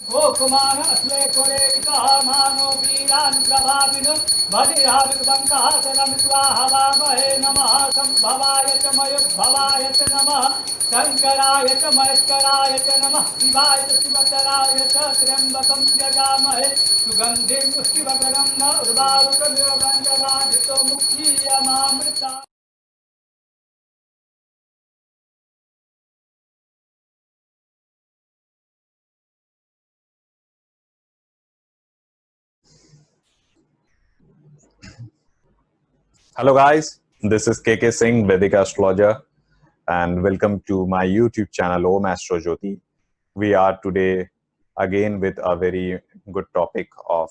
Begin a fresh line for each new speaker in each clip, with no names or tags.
गोकुमार अस्ले कोरे मानो वीरान् प्रभाविनो भजिराविर्वन्तः तनं स्वाहवामहे नमः संभवाय च मयुद्भवाय च नमः शङ्कराय च महेश्वराय च नमः शिवाय च शिवतराय च त्र्यम्बकं यजामहे सुगन्धिं पुष्टिवकरं उर्वारुकमिव वन्दनादितो मुक्तीयमामृता.
Hello, guys. This is KK Singh, Vedic astrologer, and welcome to my YouTube channel, Om Astro Jyoti. We are today again with a very good topic of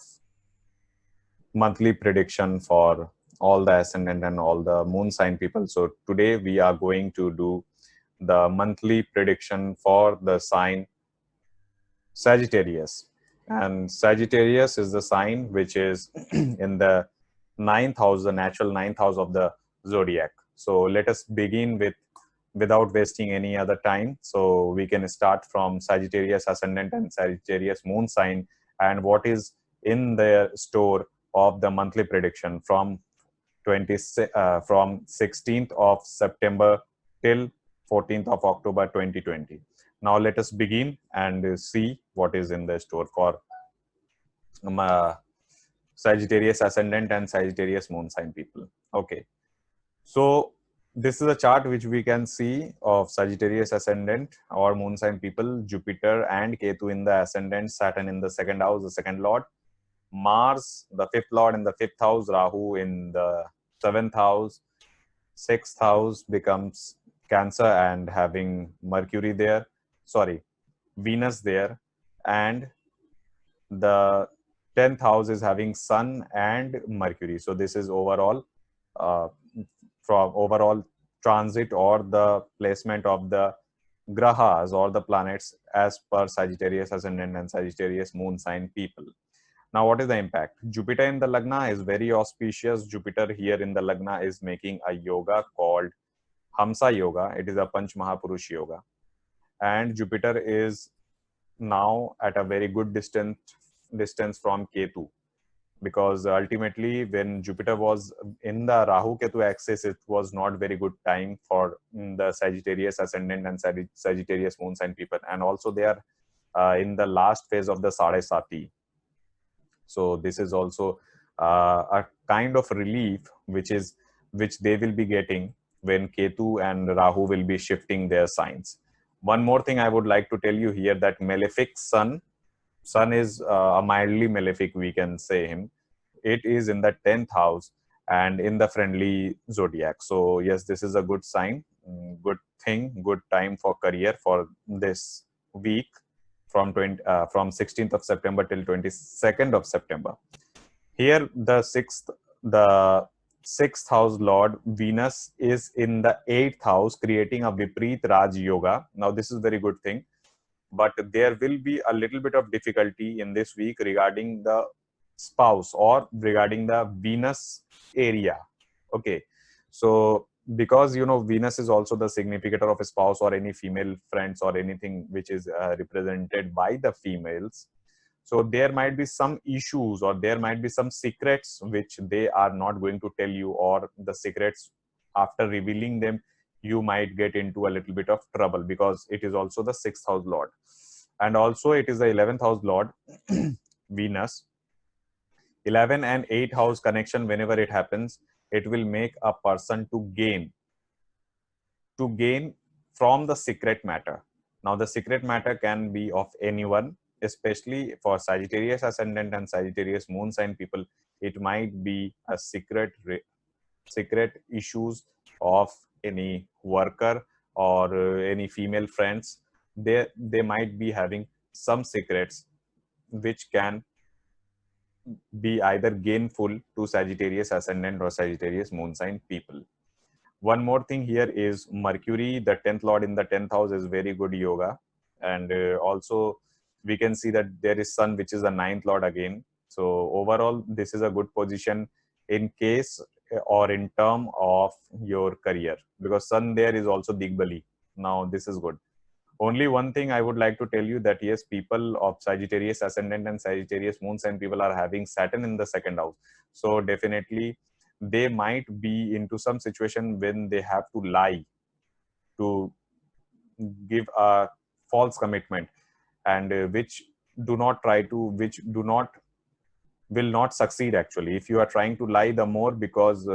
monthly prediction for all the ascendant and all the moon sign people. So, today we are going to do the monthly prediction for the sign Sagittarius. And Sagittarius is the sign which is in the ninth house, the natural ninth house of the zodiac. So let us begin with, without wasting any other time. So we can start from Sagittarius ascendant and Sagittarius moon sign and what is in the store of the monthly prediction from 16th of September till 14th of October 2020. Now let us begin and see what is in the store for Sagittarius ascendant and Sagittarius moon sign people. Okay, so this is a chart which we can see of Sagittarius ascendant or moon sign people, Jupiter and Ketu in the ascendant, Saturn in the second house, the second lord, Mars, the fifth lord in the fifth house, Rahu in the seventh house, sixth house becomes Cancer and having Mercury there, sorry, Venus there, and the 10th house is having Sun and Mercury. So this is overall from overall transit or the placement of the grahas or the planets as per Sagittarius ascendant and Sagittarius moon sign people. Now, what is the impact? Jupiter in the Lagna is very auspicious. Jupiter here in the Lagna is making a yoga called Hamsa Yoga. It is a Panch Mahapurush Yoga. And Jupiter is now at a very good distance from Ketu, because ultimately when Jupiter was in the Rahu Ketu axis, it was not very good time for the Sagittarius ascendant and Sagittarius moon sign people, and also they are in the last phase of the Sade Sati. So this is also a kind of relief which they will be getting when Ketu and Rahu will be shifting their signs. One more thing I would like to tell you here, that malefic Sun is a mildly malefic, we can say him. It is in the 10th house and in the friendly zodiac. So yes, this is a good sign, good thing, good time for career for this week from 16th of September till 22nd of September. Here the sixth house lord Venus is in the 8th house, creating a Vipreet Raj Yoga. Now this is very good thing, but there will be a little bit of difficulty in this week regarding the spouse or regarding the Venus area. Okay, so because Venus is also the significator of a spouse or any female friends or anything which is represented by the females. So there might be some issues or there might be some secrets which they are not going to tell you, or the secrets after revealing them you might get into a little bit of trouble, because it is also the 6th house lord and also it is the 11th house lord Venus. 11 and 8 house connection, whenever it happens, it will make a person to gain from the secret matter. Now the secret matter can be of anyone, especially for Sagittarius ascendant and Sagittarius moon sign people. It might be a secret issues of any worker or any female friends. They might be having some secrets which can be either gainful to Sagittarius ascendant or Sagittarius moon sign people. One more thing here is Mercury, the 10th lord in the 10th house, is very good yoga. And also we can see that there is Sun, which is the 9th lord again. So overall, this is a good position in case or in term of your career, because Sun there is also Digbali. Now this is good. Only one thing I would like to tell you that yes, people of Sagittarius ascendant and Sagittarius moon sign people are having Saturn in the second house. So definitely they might be into some situation when they have to lie to give a false commitment, and which do not will not succeed actually if you are trying to lie the more, because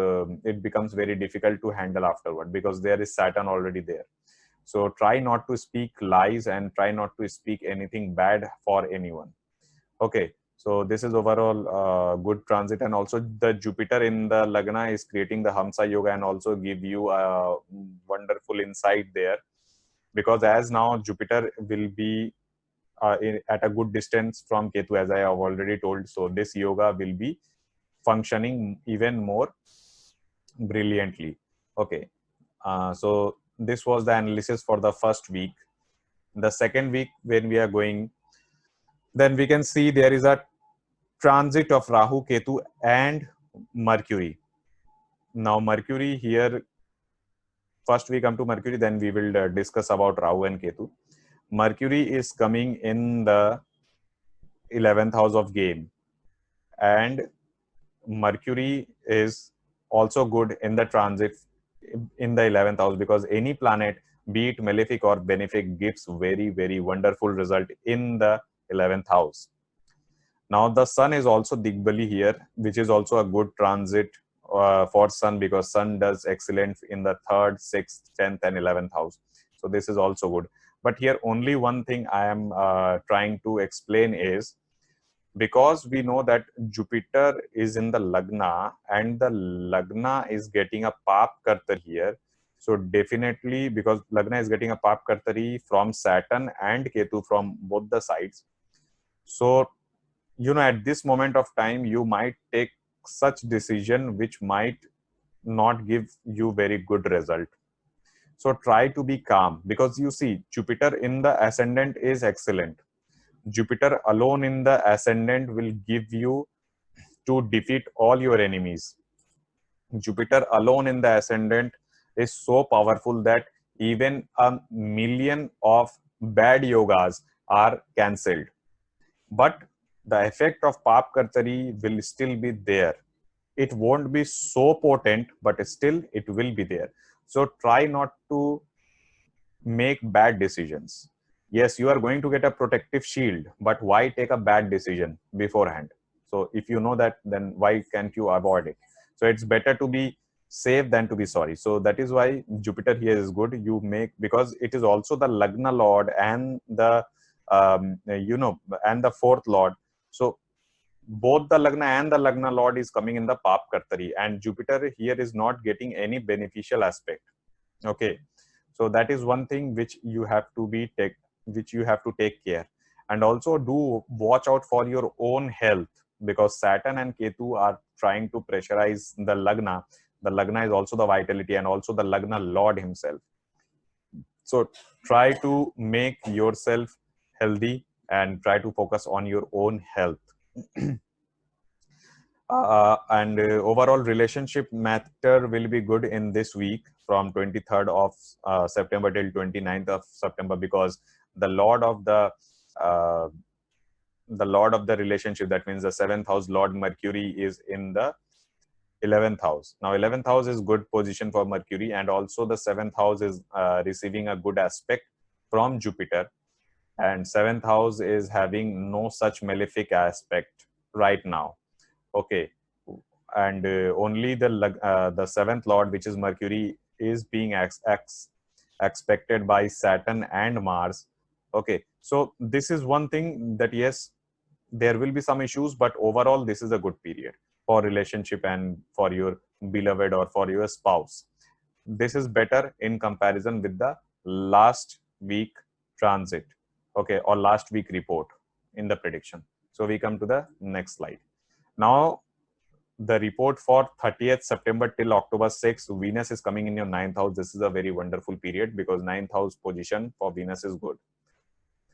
it becomes very difficult to handle afterward, because there is Saturn already there. So try not to speak lies and try not to speak anything bad for anyone. Okay, so this is overall good transit, and also the Jupiter in the Lagna is creating the Hamsa Yoga and also give you a wonderful insight there, because as now Jupiter will be at a good distance from Ketu, as I have already told. So this yoga will be functioning even more brilliantly. Okay, so this was the analysis for the first week. The second week, when we are going, then we can see there is a transit of Rahu, Ketu, and Mercury. Now, Mercury here, first we come to Mercury, then we will discuss about Rahu and Ketu. Mercury is coming in the 11th house of game, and Mercury is also good in the transit in the 11th house, because any planet, be it malefic or benefic, gives very, very wonderful result in the 11th house. Now the Sun is also Digbali here, which is also a good transit for Sun, because Sun does excellent in the 3rd, 6th, 10th and 11th house. So this is also good. But here only one thing I am trying to explain is, because we know that Jupiter is in the Lagna and the Lagna is getting a Pap Kartari here. So definitely, because Lagna is getting a Pap Kartari from Saturn and Ketu from both the sides. So, you know, at this moment of time, you might take such decision which might not give you very good result. So try to be calm, because you see Jupiter in the ascendant is excellent. Jupiter alone in the ascendant will give you to defeat all your enemies. Jupiter alone in the ascendant is so powerful that even a million of bad yogas are cancelled. But the effect of Pap Kartari will still be there. It won't be so potent, but still it will be there. So try not to make bad decisions. Yes, you are going to get a protective shield, but why take a bad decision beforehand? So if you know that, then why can't you avoid it? So it's better to be safe than to be sorry. So that is why Jupiter here is good. You make, because it is also the Lagna Lord and the and the 4th Lord. So both the Lagna and the Lagna Lord is coming in the Pap Kartari, and Jupiter here is not getting any beneficial aspect. Okay, so that is one thing which you have to take care. And also do watch out for your own health, because Saturn and Ketu are trying to pressurize the Lagna. The Lagna is also the vitality and also the Lagna Lord himself. So try to make yourself healthy and try to focus on your own health. And overall relationship matter will be good in this week from 23rd of September till 29th of September, because the lord of the relationship, that means the 7th house Lord Mercury, is in the 11th house. Now 11th house is good position for Mercury, and also the 7th house is receiving a good aspect from Jupiter, and 7th house is having no such malefic aspect right now. Okay, and only the 7th Lord, which is Mercury, is being expected by Saturn and Mars. Okay, so this is one thing that yes, there will be some issues, but overall this is a good period for relationship and for your beloved or for your spouse. This is better in comparison with the last week transit, okay, or last week report in the prediction. So we come to the next slide. Now the report for 30th September till October 6th, Venus is coming in your 9th house. This is a very wonderful period, because 9th house position for Venus is good.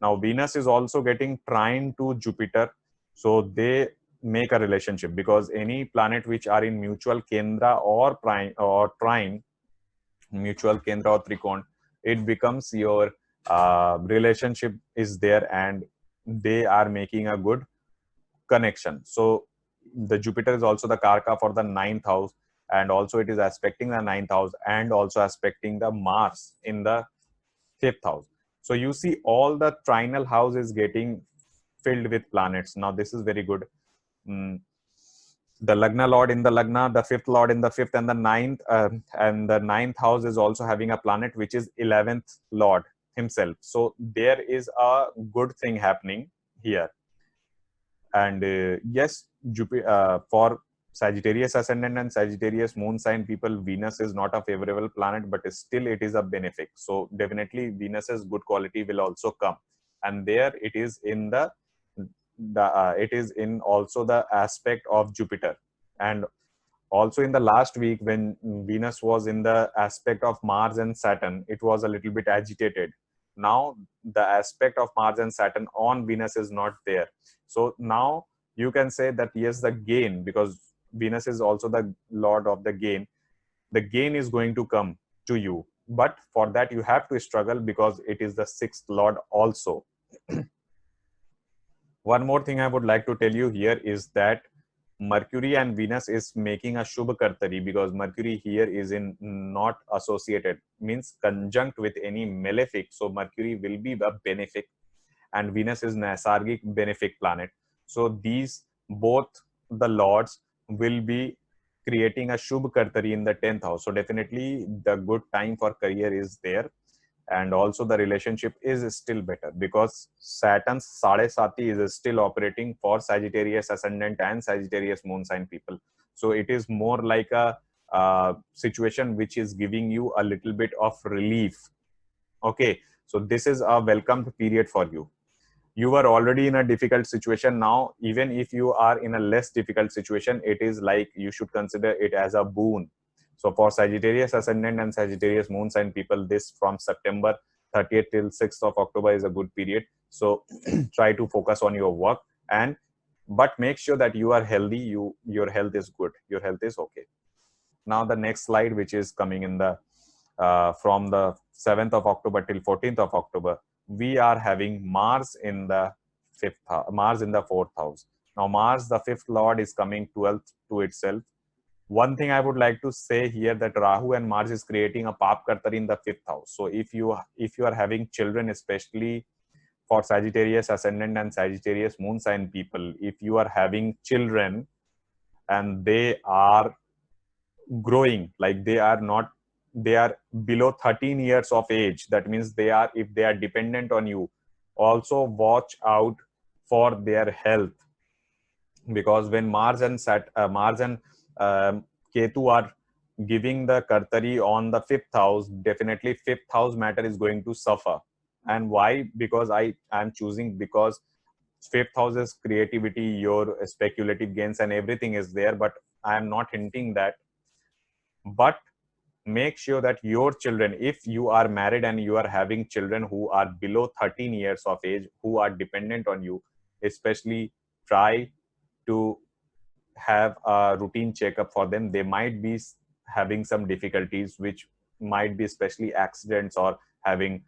Now Venus is also getting trine to Jupiter, so they make a relationship, because any planet which are in mutual kendra or prime or trine, mutual kendra or trikon, it becomes your relationship is there, and they are making a good connection. So the Jupiter is also the Karka for the 9th house, and also it is aspecting the 9th house and also aspecting the Mars in the 5th house. So you see all the trinal house is getting filled with planets. Now this is very good. The Lagna Lord in the Lagna, the 5th Lord in the 5th, and the 9th, and the 9th house is also having a planet which is 11th Lord himself. So there is a good thing happening here. And yes, Jupiter, for Sagittarius ascendant and Sagittarius moon sign people, Venus is not a favorable planet, but still it is a benefic. So definitely Venus's good quality will also come, and there it is in the it is in also the aspect of Jupiter. And also in the last week when Venus was in the aspect of Mars and Saturn, it was a little bit agitated. Now the aspect of Mars and Saturn on Venus is not there. So now you can say that yes, the gain, because Venus is also the lord of the gain is going to come to you. But for that you have to struggle, because it is the 6th lord also. One more thing I would like to tell you here is that Mercury and Venus is making a Shubha Kartari, because Mercury here is in not associated, means conjunct with any malefic. So Mercury will be a benefic, and Venus is Naisargic benefic planet. So these both the lords will be creating a Shubha Kartari in the 10th house. So definitely the good time for career is there. And also the relationship is still better, because Saturn's Sade Sati is still operating for Sagittarius ascendant and Sagittarius moon sign people. So it is more like a situation which is giving you a little bit of relief. Okay, so this is a welcomed period for you. You were already in a difficult situation. Now even if you are in a less difficult situation, it is like you should consider it as a boon. So for Sagittarius ascendant and Sagittarius moon sign people, this from September 30th till 6th of October is a good period. So try to focus on your work, and but make sure that you are healthy, your health is good, your health is okay. Now the next slide, which is coming in the from the 7th of October till 14th of October, we are having Mars in the 5th, Mars in the 4th house. Now Mars, the 5th lord, is coming 12th to itself. One thing I would like to say here, that Rahu and Mars is creating a Pap Kartari in the 5th house. So if you are having children, especially for Sagittarius ascendant and Sagittarius moon sign people, if you are having children and they are growing, like they are below 13 years of age, that means if they are dependent on you, also watch out for their health. Because when Mars and Ketu are giving the Kartari on the 5th house, definitely 5th house matter is going to suffer. And why? Because I am choosing, because 5th house is creativity, your speculative gains and everything is there, but I am not hinting that. But make sure that your children, if you are married and you are having children who are below 13 years of age, who are dependent on you, especially try to have a routine checkup for them. They might be having some difficulties, which might be especially accidents or having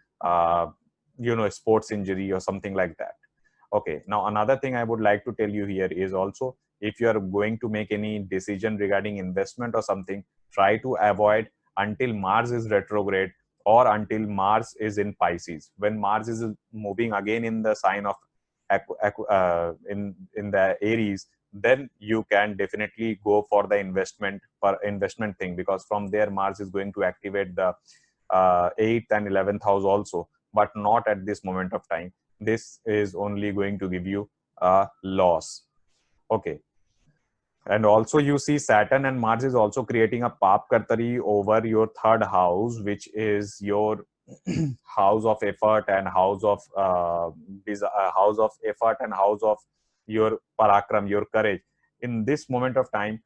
sports injury or something like that. Okay, now another thing I would like to tell you here is also, if you are going to make any decision regarding investment or something, try to avoid until Mars is retrograde or until Mars is in Pisces. When Mars is moving again in the sign of in the Aries, then you can definitely go for the investment thing, because from there Mars is going to activate the 8th and 11th house also, but not at this moment of time. This is only going to give you a loss. Okay. And also you see Saturn and Mars is also creating a Pap Kartari over your 3rd house, which is your house of effort and house of effort and house of your parakram, your courage. In this moment of time,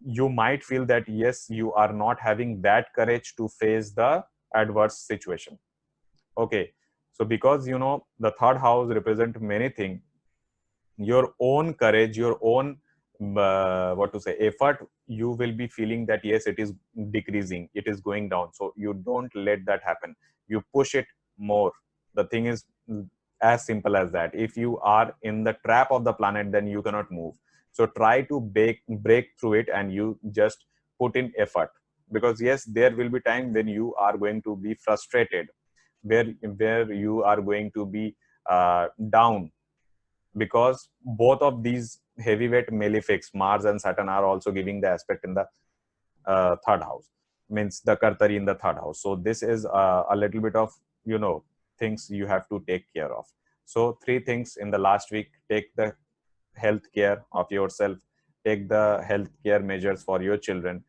you might feel that yes, you are not having that courage to face the adverse situation. Okay, so because the 3rd house represent many things, your own courage, your own effort, you will be feeling that yes, it is decreasing, it is going down. So you don't let that happen, you push it more, The thing is as simple as that. If you are in the trap of the planet, then you cannot move. So try to break through it, and you just put in effort, because yes, there will be time when you are going to be frustrated, where you are going to be down, because both of these heavyweight malefics, Mars and Saturn, are also giving the aspect in the third house, means the Kartari in the third house. So this is a little bit of, things you have to take care of. So 3 things in the last week: take the health care of yourself, take the health care measures for your children,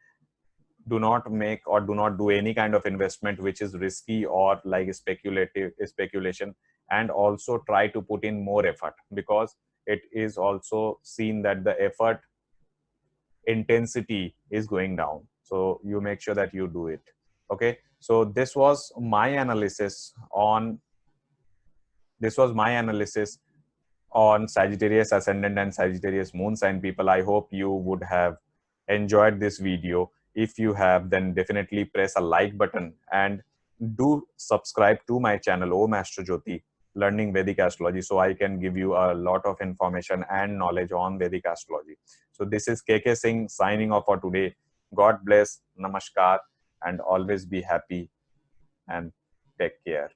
do not make or do not do any kind of investment which is risky or like speculation, and also try to put in more effort, because it is also seen that the effort intensity is going down. So you make sure that you do it. Okay, so this was my analysis on Sagittarius ascendant and Sagittarius moon sign people. I hope you would have enjoyed this video. If you have, then definitely press a like button and do subscribe to my channel, Om Astro Jyoti, Learning Vedic Astrology, so I can give you a lot of information and knowledge on Vedic astrology. So this is KK Singh signing off for today. God bless, namaskar, and always be happy and take care.